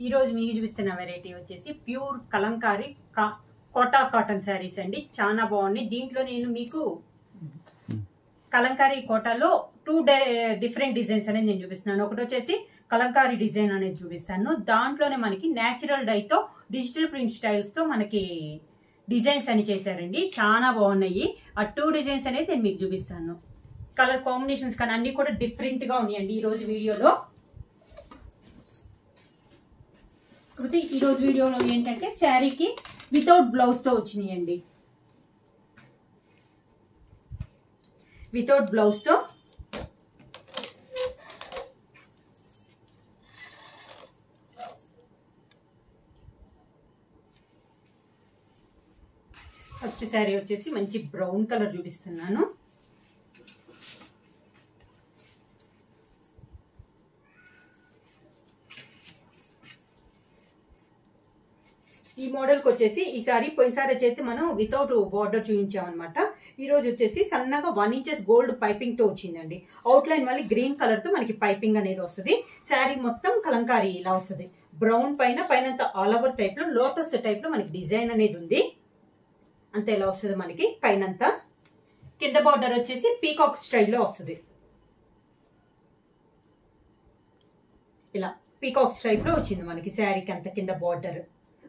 ఈ రోజు మీకు చూపిస్తున్న వెరైటీ వచ్చేసి ప్యూర్ కలంకారీ కోటా కాటన్ శారీస్ అండి. చాలా బాగున్నాయి. దీంట్లో నేను మీకు కలంకారీ కోటాలో 2 డిఫరెంట్ డిజైన్స్ అనేది నేను చూపిస్తున్నాను. ఒకటి వచ్చేసి కలంకారీ డిజైన్ అనేది చూపిస్తాను. దాంట్లోనే మనకి న్యాచురల్ డై తో డిజిటల్ ప్రింట్ స్టైల్స్ తో మనకి డిజైన్స్ అని చేశారండి. చాలా బాగున్నాయి. ఆ 2 డిజైన్స్ అనేది నేను మీకు చూపిస్తాను. కలర్ కాంబినేషన్స్ కానీ అన్ని కూడా డిఫరెంట్ గా ఉన్నాయండి ఈ రోజు వీడియోలో. ఈ రోజు వీడియోలో ఏంటంటే శారీకి వితౌట్ బ్లౌజ్ తో వచ్చినాయండి. వితౌట్ బ్లౌజ్ తో ఫస్ట్ శారీ వచ్చేసి మంచి బ్రౌన్ కలర్ చూపిస్తున్నాను. ఈ మోడల్ కి వచ్చేసి ఈసారి పోయినసారి వచ్చేసి మనం వితౌట్ బార్డర్ చూపించామన్నమాట. ఈ రోజు వచ్చేసి సన్నగా 1 ఇంచెస్ గోల్డ్ పైపింగ్ తో వచ్చిందండి. అవుట్ లైన్ మళ్ళీ గ్రీన్ కలర్ తో మనకి పైపింగ్ అనేది వస్తుంది. శారీ మొత్తం కలంకారీ ఇలా వస్తుంది. బ్రౌన్ పైన ఆల్ ఓవర్ టైప్ లో లోటస్ టైప్ లో మనకి డిజైన్ అనేది ఉంది. అంతే ఇలా వస్తుంది మనకి పైనంతా. కింద బార్డర్ వచ్చేసి పీకాక్ స్టైల్లో వస్తుంది. ఇలా పీకాక్ స్టైప్ లో వచ్చింది మనకి శారీకి అంత కింద బార్డర్.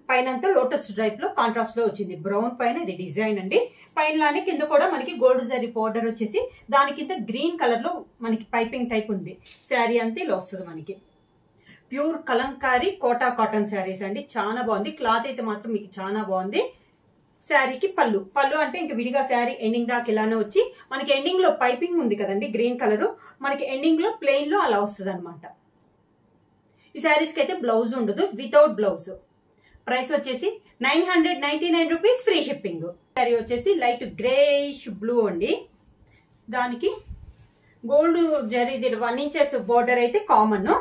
పైన అంతా లోటస్ టైప్ లో కాంట్రాస్ట్ లో వచ్చింది. బ్రౌన్ పైన ఇది డిజైన్ అండి. పైనలానే కింద కూడా మనకి గోల్డ్ జరీ బార్డర్ వచ్చేసి దాని కింద గ్రీన్ కలర్ లో మనకి పైపింగ్ టైప్ ఉంది. శారీ అంతా ఇలా వస్తుంది మనకి. ప్యూర్ కలంకారీ కోటా కాటన్ శారీస్ అండి. చాలా బాగుంది. క్లాత్ అయితే మాత్రం మీకు చాలా బాగుంది. శారీకి పళ్ళు అంటే ఇంకా విడిగా శారీ ఎండింగ్ దాకా ఇలానే వచ్చి మనకి ఎండింగ్ లో పైపింగ్ ఉంది కదండి గ్రీన్ కలర్, మనకి ఎండింగ్ లో ప్లెయిన్ లో అలా వస్తుంది అనమాట. ఈ శారీస్ కి అయితే బ్లౌజ్ ఉండదు, వితౌట్ బ్లౌజ్. ప్రైస్ వచ్చేసి 999 రూపీస్, ఫ్రీ షిప్పింగ్. శారీ వచ్చేసి లైట్ గ్రేష్ బ్లూ అండి. దానికి గోల్డ్ జరీది 1 ఇంచెస్ బోర్డర్ అయితే కామన్.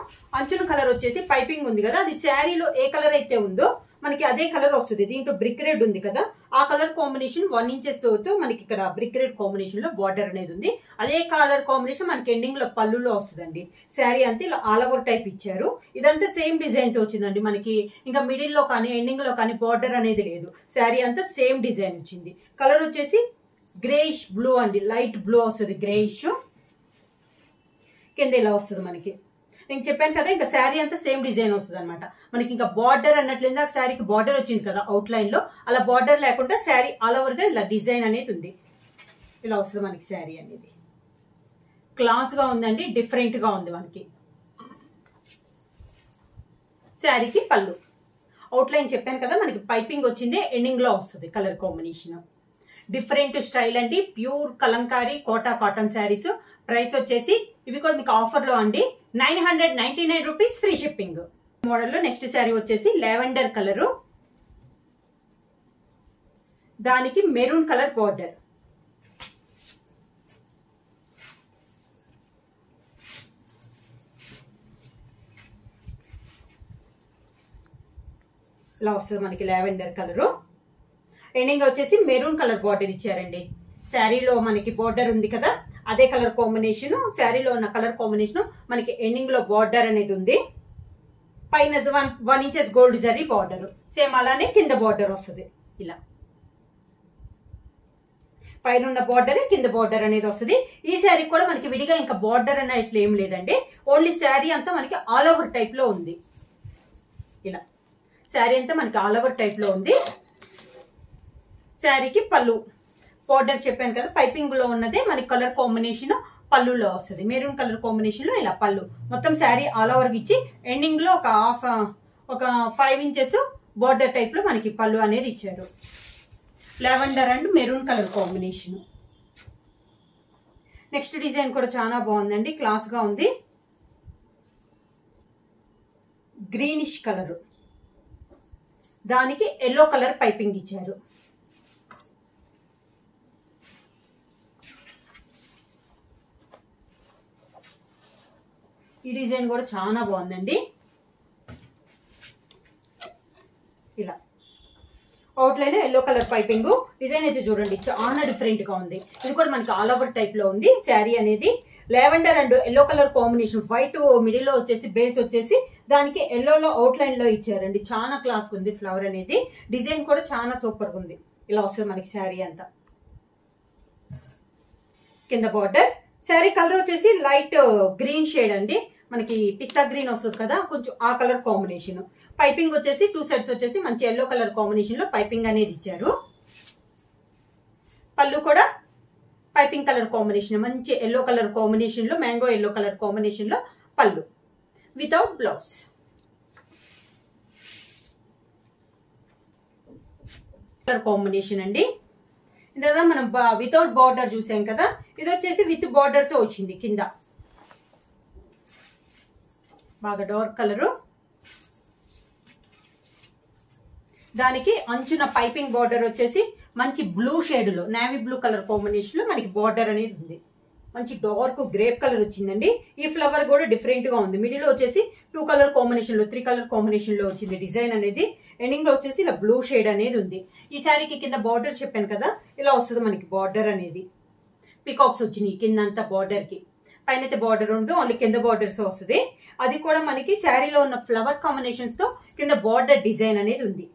అంచున కలర్ వచ్చేసి పైపింగ్ ఉంది కదా, అది శారీలో ఏ కలర్ అయితే ఉందో మనకి అదే కలర్ వస్తుంది. దీంట్లో బ్రిక్ రెడ్ ఉంది కదా, ఆ కలర్ కాంబినేషన్ 1 ఇంచెస్ తో మనకి ఇక్కడ బ్రిక్ రెడ్ కాంబినేషన్ లో బార్డర్ అనేది ఉంది. అదే కలర్ కాంబినేషన్ మనకి ఎండింగ్ లో పళ్ళులో వస్తుందండి. శారీ అంతా ఇలా ఆల్ ఓవర్ టైప్ ఇచ్చారు. ఇదంతా సేమ్ డిజైన్ తో వచ్చిందండి. మనకి ఇంకా మిడిల్ లో కానీ ఎండింగ్ లో కానీ బార్డర్ అనేది లేదు. శారీ అంతా సేమ్ డిజైన్ వచ్చింది. కలర్ వచ్చేసి గ్రేష్ బ్లూ అండి. లైట్ బ్లూ వస్తుంది, గ్రేష్. కింద ఇలా వస్తుంది మనకి. నేను చెప్పాను కదా ఇంకా శారీ అంతా సేమ్ డిజైన్ వస్తుంది అనమాట. మనకి ఇంకా బార్డర్ అన్నట్లు ఇందాక శారీకి బార్డర్ వచ్చింది కదా అవుట్ లైన్ లో, అలా బార్డర్ లేకుండా శారీ ఆల్ ఓవర్ గా ఇలా డిజైన్ అనేది ఉంది. ఇలా వస్తుంది మనకి శారీ అనేది. క్లాస్ గా ఉందండి, డిఫరెంట్ గా ఉంది మనకి. శారీకి పళ్ళు అవుట్ లైన్ చెప్పాను కదా, మనకి పైపింగ్ వచ్చింది, ఎండింగ్ లో వస్తుంది కలర్ కాంబినేషన్. డిఫరెంట్ స్టైల్ అండి. Pure Kalamkari Kota cotton saris. Price వచ్చేసి ఇవి కూడా మీకు ఆఫర్ లో అండి 999 రూపీస్, ఫ్రీ షిప్పింగ్. మోడల్లో నెక్స్ట్ శారీ వచ్చేసి లావెండర్ కలరు, దానికి మెరూన్ కలర్ బార్డర్. ఇలా వస్తుంది మనకి లావెండర్ కలరు. ఎండింగ్ వచ్చేసి మెరూన్ కలర్ బార్డర్ ఇచ్చారండి. శారీలో మనకి బార్డర్ ఉంది కదా, అదే కలర్ కాంబినేషన్. శారీలో ఉన్న కలర్ కాంబినేషన్ మనకి ఎండింగ్ లో బార్డర్ అనేది ఉంది. పైన 1 inches gold zari border, same అలానే కింద బార్డర్ వస్తుంది. ఇలా పైన ఉన్న బార్డర్ కింద బార్డర్ అనేది వస్తుంది. ఈ శారీ కూడా మనకి విడిగా ఇంకా బార్డర్ అనేది ఏం లేదండి. ఓన్లీ శారీ అంతా మనకి ఆల్ ఓవర్ టైప్ లో ఉంది. ఇలా శారీ అంతా మనకి ఆల్ ఓవర్ టైప్ లో ఉంది. శారీకి పళ్ళు బార్డర్ చెప్పాను కదా, పైపింగ్ లో ఉన్నదే మనకి కలర్ కాంబినేషన్ పళ్ళులో వస్తుంది. మెరూన్ కలర్ కాంబినేషన్ లో ఇలా పళ్ళు మొత్తం శారీ ఆల్ ఓవర్ ఇచ్చి ఎండింగ్ లో ఒక 5 ఇంచెస్ బార్డర్ టైప్ లో మనకి పళ్ళు అనేది ఇచ్చారు. Lavender and maroon colour combination. Next design కూడా చాలా బాగుందండి, క్లాస్ గా ఉంది. గ్రీనిష్ కలర్, దానికి ఎల్లో కలర్ పైపింగ్ ఇచ్చారు. ఈ డిజైన్ కూడా చాలా బాగుందండి. ఇలా out line yellow colour piping. Design అయితే చూడండి చాలా డిఫరెంట్ గా ఉంది. ఇది కూడా మనకి ఆల్ ఓవర్ టైప్ లో ఉంది. శారీ అనేది lavender and yellow colour combination, white middle లో వచ్చేసి బేస్ వచ్చేసి దానికి ఎల్లోలో అవుట్ లైన్ లో ఇచ్చారండి. చాలా క్లాస్ ఉంది ఫ్లవర్ అనేది. డిజైన్ కూడా చాలా సూపర్ గా ఉంది. ఇలా వస్తుంది మనకి శారీ అంతా. కింద బార్డర్. శారీ కలర్ వచ్చేసి లైట్ గ్రీన్ షేడ్ అండి, మనకి పిస్తా గ్రీన్ వస్తుంది కదా, కొంచెం ఆ కలర్ కాంబినేషన్. పైపింగ్ వచ్చేసి 2 సైడ్స్ వచ్చేసి మంచి ఎల్లో కలర్ కాంబినేషన్ లో పైపింగ్ అనేది ఇచ్చారు. పళ్ళు కూడా పైపింగ్ కలర్ కాంబినేషన్, మంచి ఎల్లో కలర్ కాంబినేషన్ లో, మ్యాంగో ఎల్లో కలర్ కాంబినేషన్ లో పళ్ళు వితౌట్ బ్లౌజ్. కలర్ కాంబినేషన్ అండి. ఇందా మనం వితౌట్ బార్డర్ చూసాం కదా, ఇది వచ్చేసి విత్ బార్డర్ తో వచ్చింది. కింద బాగా డార్క్ కలరు, దానికి అంచున పైపింగ్ బార్డర్ వచ్చేసి మంచి బ్లూ షేడ్ లో, నేవీ బ్లూ కలర్ కాంబినేషన్ లో మనకి బార్డర్ అనేది ఉంది. మంచి డార్క్ గ్రేప్ కలర్ వచ్చిందండి. ఈ ఫ్లవర్ కూడా డిఫరెంట్ గా ఉంది. మిడిల్ వచ్చేసి 2 కలర్ కాంబినేషన్ లో, 3 కలర్ కాంబినేషన్ లో వచ్చింది డిజైన్ అనేది. ఎండింగ్ లో వచ్చేసి ఇలా బ్లూ షేడ్ అనేది ఉంది. ఈ శారీకి కింద బార్డర్ చెప్పాను కదా, ఇలా వస్తుంది మనకి బార్డర్ అనేది. పికాక్స్ వచ్చినాయి కింద అంతా బార్డర్ కి. పైన అయితే బార్డర్ ఉండదు, ఓన్లీ కింద బార్డర్స్ వస్తుంది. అది కూడా మనకి శారీలో ఉన్న ఫ్లవర్ కాంబినేషన్స్ తో కింద బార్డర్ డిజైన్ అనేది ఉంది.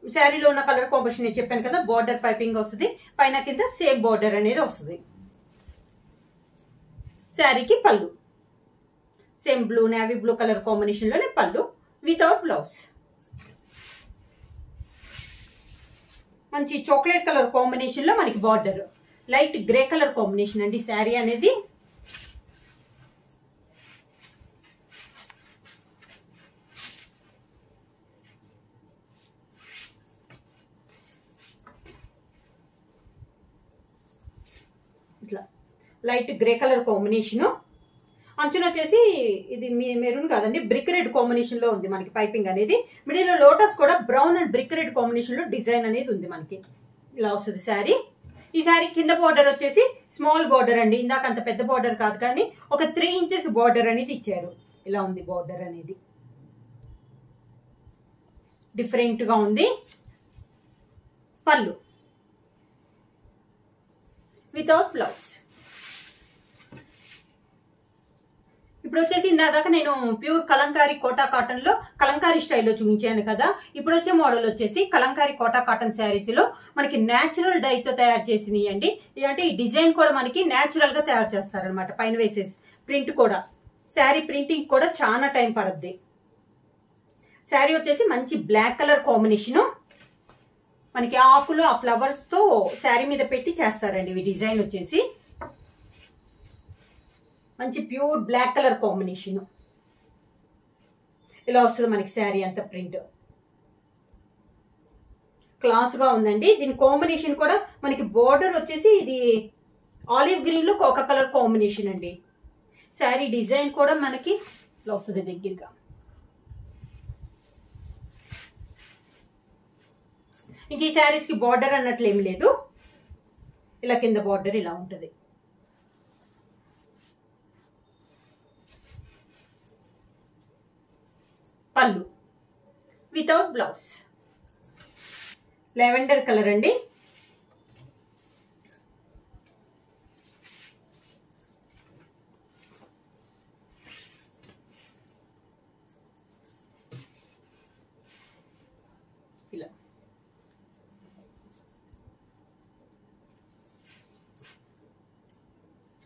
శారీలో ఉన్న కలర్ కాంబినేషన్ నేను చెప్పాను కదా, బార్డర్ పైపింగ్ వస్తుంది, పైన కింద సేమ్ బార్డర్ అనేది వస్తుంది. శారీకి పళ్ళు same blue, navy blue colour combination లోనే పళ్ళు వితౌట్ బ్లౌజ్. మంచి చాక్లెట్ కలర్ కాంబినేషన్ లో మనకి border, light grey colour combination అండి శారీ అనేది. ఇట్లా లైట్ గ్రే కలర్ కాంబినేషన్. అంచున వచ్చేసి ఇది మెరూన్ కాదండి, బ్రిక్ రెడ్ కాంబినేషన్ లో ఉంది మనకి పైపింగ్ అనేది. మిడిల్ లో లోటస్ కూడా brown and brick red combination లో డిజైన్ అనేది ఉంది మనకి. ఇలా వస్తుంది శారీ. ఈ శారీ కింద బార్డర్ వచ్చేసి స్మాల్ బార్డర్ అండి, ఇందాక అంత పెద్ద బార్డర్ కాదు కానీ ఒక 3 ఇంచెస్ బార్డర్ అనేది ఇచ్చారు. ఇలా ఉంది బార్డర్ అనేది, డిఫరెంట్ గా ఉంది. పళ్ళు వితౌట్ బ్లౌజ్. ఇప్పుడు వచ్చేసి ఇందాక నేను ప్యూర్ కలంకారీ కోటా కాటన్ లో కలంకారీ స్టైల్లో చూపించాను కదా, ఇప్పుడు వచ్చే మోడల్ వచ్చేసి కలంకారీ కోటా కాటన్ శారీస్ లో మనకి నేచురల్ డై తో తయారు చేసినవి అండి. అంటే ఈ డిజైన్ కూడా మనకి నేచురల్ గా తయారు చేస్తారనమాట. పైన వేసేసి ప్రింట్ కూడా, శారీ ప్రింటింగ్ కూడా చాలా టైం పడుద్ది. శారీ వచ్చేసి మంచి బ్లాక్ కలర్ కాంబినేషన్, మనకి ఆకులు ఆ ఫ్లవర్స్ తో శారీ మీద పెట్టి చేస్తారండి. ఈ డిజైన్ వచ్చేసి మంచి ప్యూర్ బ్లాక్ కలర్ కాంబినేషన్. ఇలా వస్తుంది మనకి శారీ అంత ప్రింట్. క్లాస్ గా ఉందండి. దీని కాంబినేషన్ కూడా మనకి బోర్డర్ వచ్చేసి ఇది ఆలివ్ గ్రీన్ లో కోకా కలర్ కాంబినేషన్ అండి. శారీ డిజైన్ కూడా మనకి ఇలా వస్తుంది దగ్గరగా. ఇంక ఈ శారీస్ కి బార్డర్ అన్నట్లు ఏమి లేదు, ఇలా కింద బార్డర్ ఇలా ఉంటుంది. పళ్ళు వితౌట్ బ్లౌజ్. లావెండర్ కలర్ అండి. ఇలా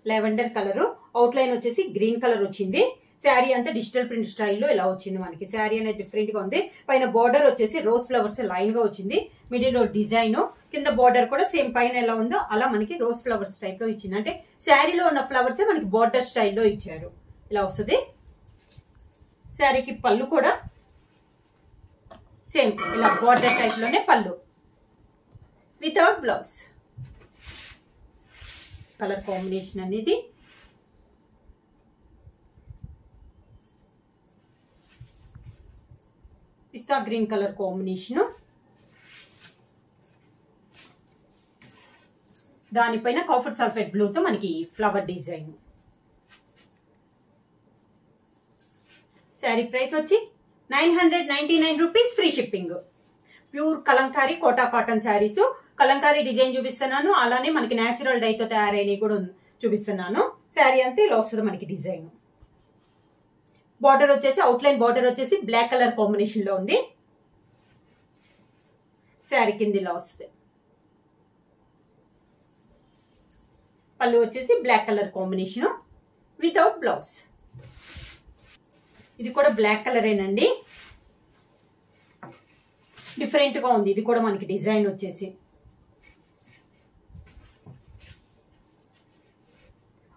లావెండర్ కలర్, అవుట్ లైన్ వచ్చేసి గ్రీన్ కలర్ వచ్చింది. శారీ అంతా డిజిటల్ ప్రింట్ స్టైల్లో ఇలా వచ్చింది మనకి. శారీ అనేది డిఫరెంట్ గా ఉంది. పైన బార్డర్ వచ్చేసి రోజ్ ఫ్లవర్స్ లైన్ గా వచ్చింది. మిడిల్ డిజైన్, కింద బార్డర్ కూడా సేమ్ పైన ఎలా ఉందో అలా మనకి రోజ్ ఫ్లవర్స్ టైప్ లో ఇచ్చింది. అంటే శారీలో ఉన్న ఫ్లవర్స్ మనకి బార్డర్ స్టైల్లో ఇచ్చారు. ఇలా వస్తుంది. శారీకి పళ్ళు కూడా సేమ్ ఇలా బార్డర్ టైప్ లోనే పళ్ళు వితౌట్ బ్లౌజ్. కలర్ కాంబినేషన్ అనేది పిస్తా గ్రీన్ కలర్ కాంబినేషన్, దానిపైన కాఫర్ సల్ఫేట్ బ్లూ తో మనకి ఫ్లవర్ డిజైన్. శారీ ప్రైస్ వచ్చి 999 rupees, free shipping. Pure Kalamkari Kota cotton saris. Kalamkari design చూపిస్తున్నాను, అలానే మనకి నేచురల్ డై తో తయారైనవి కూడా చూపిస్తున్నాను. శారీ అంతా ఇలా వస్తుంది మనకి డిజైన్. బార్డర్ వచ్చేసి అవుట్లైన్ బార్డర్ వచ్చేసి బ్లాక్ కలర్ కాంబినేషన్ లో ఉంది. శారీ కింద ఇలా వస్తుంది. పళ్ళు వచ్చేసి black colour combination without blouse. ఇది కూడా బ్లాక్ కలరేనండి, డిఫరెంట్ గా ఉంది. ఇది కూడా మనకి డిజైన్ వచ్చేసి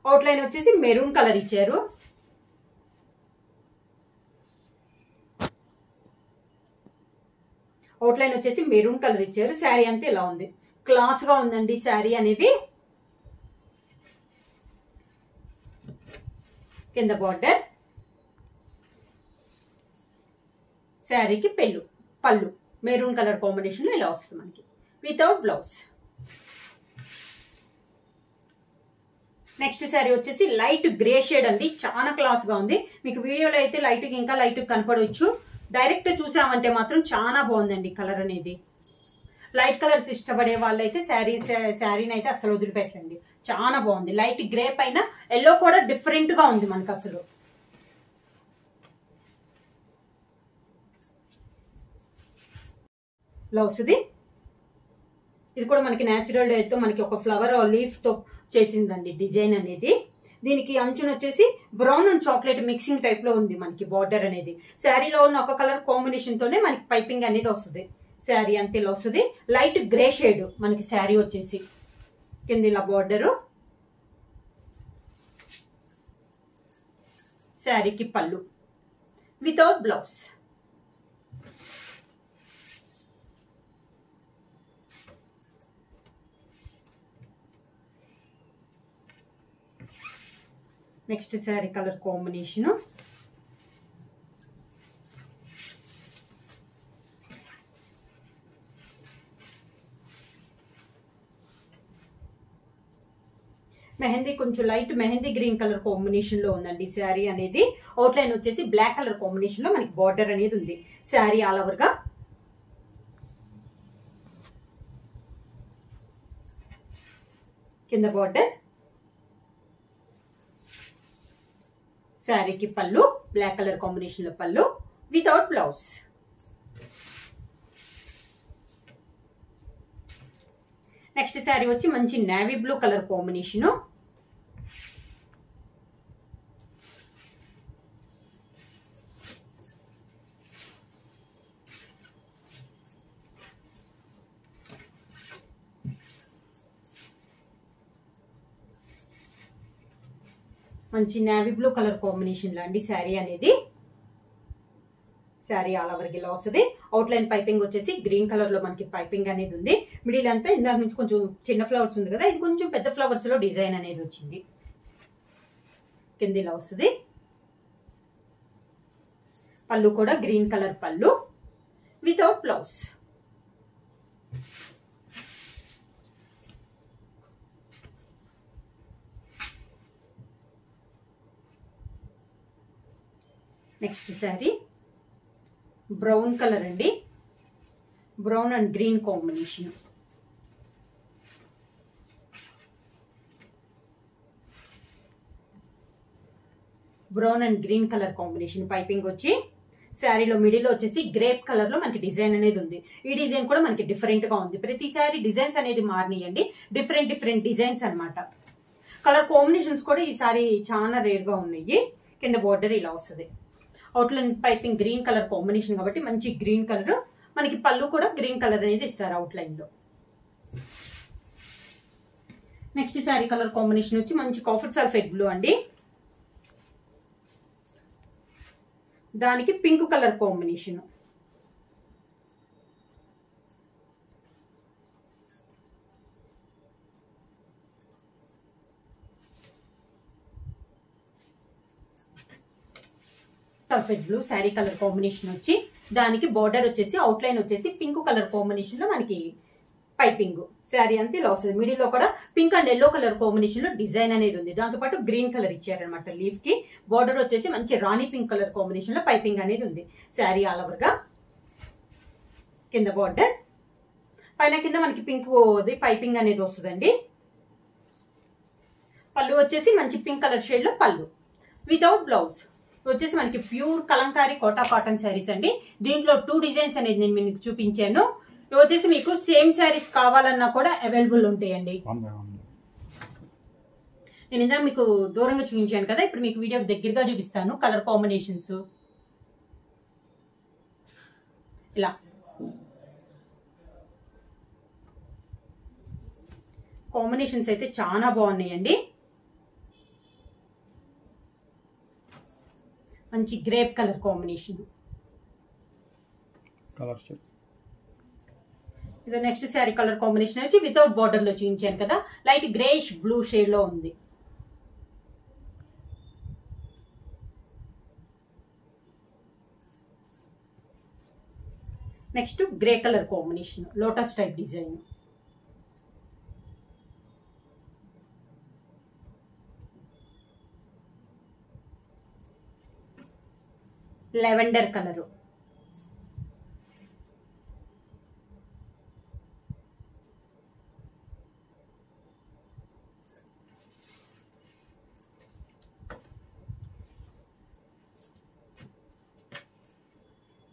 అవుట్లైన్ వచ్చేసి మెరూన్ కలర్ ఇచ్చారు. అవుట్లైన్ వచ్చేసి మెరూన్ కలర్ ఇచ్చారు. శారీ అంతా ఇలా ఉంది, క్లాస్ గా ఉందండి శారీ అనేది. కింద బార్డర్, శారీకి పళ్ళు మెరూన్ కలర్ కాంబినేషన్ లో ఇలా వస్తుంది మనకి వితౌట్ బ్లౌజ్. నెక్స్ట్ శారీ వచ్చేసి లైట్ గ్రే షేడ్ అండి, చాలా క్లాస్ గా ఉంది. మీకు వీడియోలో అయితే లైట్ ఇంకా లైట్ కనపడవచ్చు, డైరెక్ట్ చూసామంటే మాత్రం చాలా బాగుందండి కలర్ అనేది. లైట్ కలర్స్ ఇష్టపడే వాళ్ళైతే శారీని అయితే అసలు వదిలిపెట్టండి, చాలా బాగుంది. లైట్ గ్రే పైన ఎల్లో కూడా డిఫరెంట్ గా ఉంది మనకు అసలు. బ్లౌజ్ ఇది కూడా మనకి న్యాచురల్ తో మనకి ఒక ఫ్లవర్ లీఫ్ తో చేసిందండి డిజైన్ అనేది. దీనికి అంచున వచ్చేసి brown and chocolate mixing type లో ఉంది మనకి బార్డర్ అనేది. శారీలో ఉన్న ఒక కలర్ కాంబినేషన్ తోనే మనకి పైపింగ్ అనేది వస్తుంది. శారీ అంతే ఇలా వస్తుంది, లైట్ గ్రే షేడ్ మనకి శారీ వచ్చేసి. కింద ఇలా బార్డరు, శారీకి పళ్ళు without blouse. Next sari colour combination mehndi, కొంచెం light mehndi green colour combination లో ఉందండి శారీ అనేది. అవుట్లైన్ వచ్చేసి బ్లాక్ కలర్ కాంబినేషన్ లో మనకి బార్డర్ అనేది ఉంది. శారీ ఆల్ ఓవర్ గా కింద బార్డర్, శారీకి పళ్ళు బ్లాక్ కలర్ కాంబినేషన్ లో పళ్ళు వితౌట్ బ్లౌజ్. నెక్స్ట్ శారీ వచ్చి మంచి నేవీ బ్లూ కలర్ కాంబినేషన్. మంచి నేవీ బ్లూ కలర్ కాంబినేషన్ లో అండి శారీ అనేది. శారీ ఆల్ ఓవర్ ఇలా వస్తుంది. అవుట్లైన్ పైపింగ్ వచ్చేసి గ్రీన్ కలర్ లో మనకి పైపింగ్ అనేది ఉంది. మిడిల్ అంతా ఇందాక నుంచి కొంచెం చిన్న ఫ్లవర్స్ ఉంది కదా, ఇది కొంచెం పెద్ద ఫ్లవర్స్ లో డిజైన్ అనేది వచ్చింది. కింద ఇలా వస్తుంది. పళ్ళు కూడా గ్రీన్ కలర్ పళ్ళు without blouse. Next sari brown colour అండి, brown and green combination. Brown and green colour combination piping వచ్చి శారీలో మిడిల్ వచ్చేసి గ్రేప్ కలర్ లో మనకి డిజైన్ అనేది ఉంది. ఈ డిజైన్ కూడా మనకి డిఫరెంట్ గా ఉంది. ప్రతి శారీ డిజైన్స్ అనేది మారినాయండి, డిఫరెంట్ డిజైన్స్ అన్నమాట. కలర్ కాంబినేషన్స్ కూడా ఈ సారీ చాలా రేర్ గా ఉన్నాయి. కింద బోర్డర్ ఇలా వస్తుంది. Outline piping green colour combination కాబట్టి మంచి గ్రీన్ కలర్, మనకి పళ్ళు కూడా గ్రీన్ కలర్ అనేది ఇస్తారు అవుట్లైన్ లో. నెక్స్ట్ శారీ కలర్ కాంబినేషన్ వచ్చి మంచి కాఫర్ సల్ఫేట్ బ్లూ అండి, దానికి pink colour combination. Sulphate blue sari colour combination వచ్చి దానికి బోర్డర్ వచ్చేసి అవుట్లైన్ వచ్చేసి పింక్ కలర్ కాంబినేషన్ లో మనకి పైపింగ్. శారీ అంతా ఇలా వస్తుంది. మిడిల్ లో కూడా pink and yellow colour combination లో డిజైన్ అనేది ఉంది. దాంతో పాటు గ్రీన్ కలర్ ఇచ్చారనమాట లీఫ్ కి. బోర్డర్ వచ్చేసి మంచి రాణి పింక్ కలర్ కాంబినేషన్ లో పైపింగ్ అనేది ఉంది. శారీ ఆల్ ఓవర్ గా కింద బోర్డర్, పైన కింద మనకి పింక్ పైపింగ్ అనేది వస్తుందండి. పళ్ళు వచ్చేసి మంచి పింక్ కలర్ షేడ్ లో పళ్ళు వితౌట్ బ్లౌజ్. వచ్చేసి మనకి ప్యూర్ కలంకారీ కోటా కాటన్ శారీస్ అండి. దీంట్లో 2 డిజైన్స్ అనేది నేను మీకు చూపించాను. ఇవి వచ్చేసి మీకు సేమ్ శారీస్ కావాలన్నా కూడా అవైలబుల్ ఉంటాయండి. నేను ఇందాక మీకు దూరంగా చూపించాను కదా, ఇప్పుడు మీకు వీడియో దగ్గరగా చూపిస్తాను. కలర్ కాంబినేషన్స్ ఇలా కాంబినేషన్స్ అయితే చాలా బాగున్నాయండి. మంచి గ్రేప్ కలర్ కాంబినేషన్. ఇది నెక్స్ట్ శారీ కలర్ కాంబినేషన్ వచ్చి వితౌట్ బార్డర్ లో చూపించాను కదా, లైట్ గ్రేష్ బ్లూ షేడ్ లో ఉంది. Next grey colour combination, lotus type design. Lavender colour,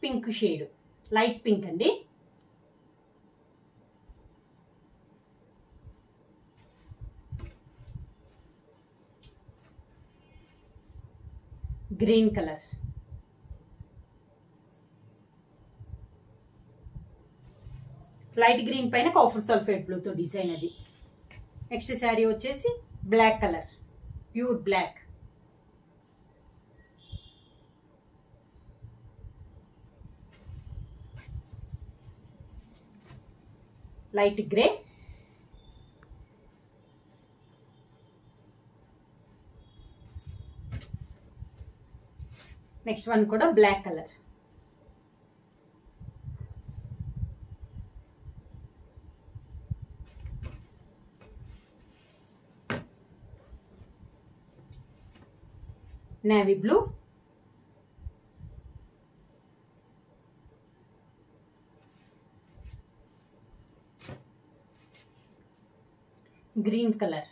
pink shade, light pink అండి. గ్రీన్ కలర్, లైట్ గ్రీన్ పైన కాఫర్ సల్ఫేట్ బ్లూ తో డిజైన్ అది. నెక్స్ట్ శారీ వచ్చేసి black colour, pure black. Light grey, next one కూడా black colour. Navy blue, green colour,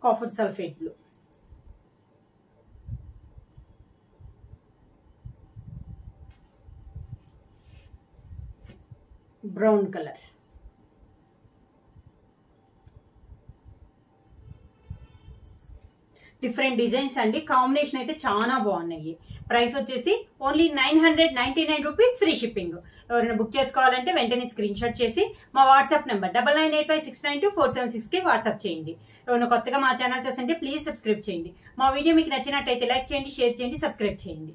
copper sulphate blue, brown colour. Different designs అండి. Combination అయితే చాలా బాగున్నాయి. Price వచ్చేసి ఓన్లీ 999 రూపీస్, ఫ్రీ షిప్పింగ్. ఎవరైనా బుక్ చేసుకోవాలంటే వెంటనే స్క్రీన్ షాట్ చేసి మా వాట్సాప్ నెంబర్ 9985692476కి వాట్సాప్ చేయండి. ఎవరైనా కొత్తగా మా ఛానల్ చూస్తుంటే ప్లీజ్ సబ్స్క్రైబ్ చేయండి. మా వీడియో మీకు నచ్చినట్టయితే లైక్ చేయండి, షేర్ చేయండి, సబ్స్క్రైబ్ చేయండి.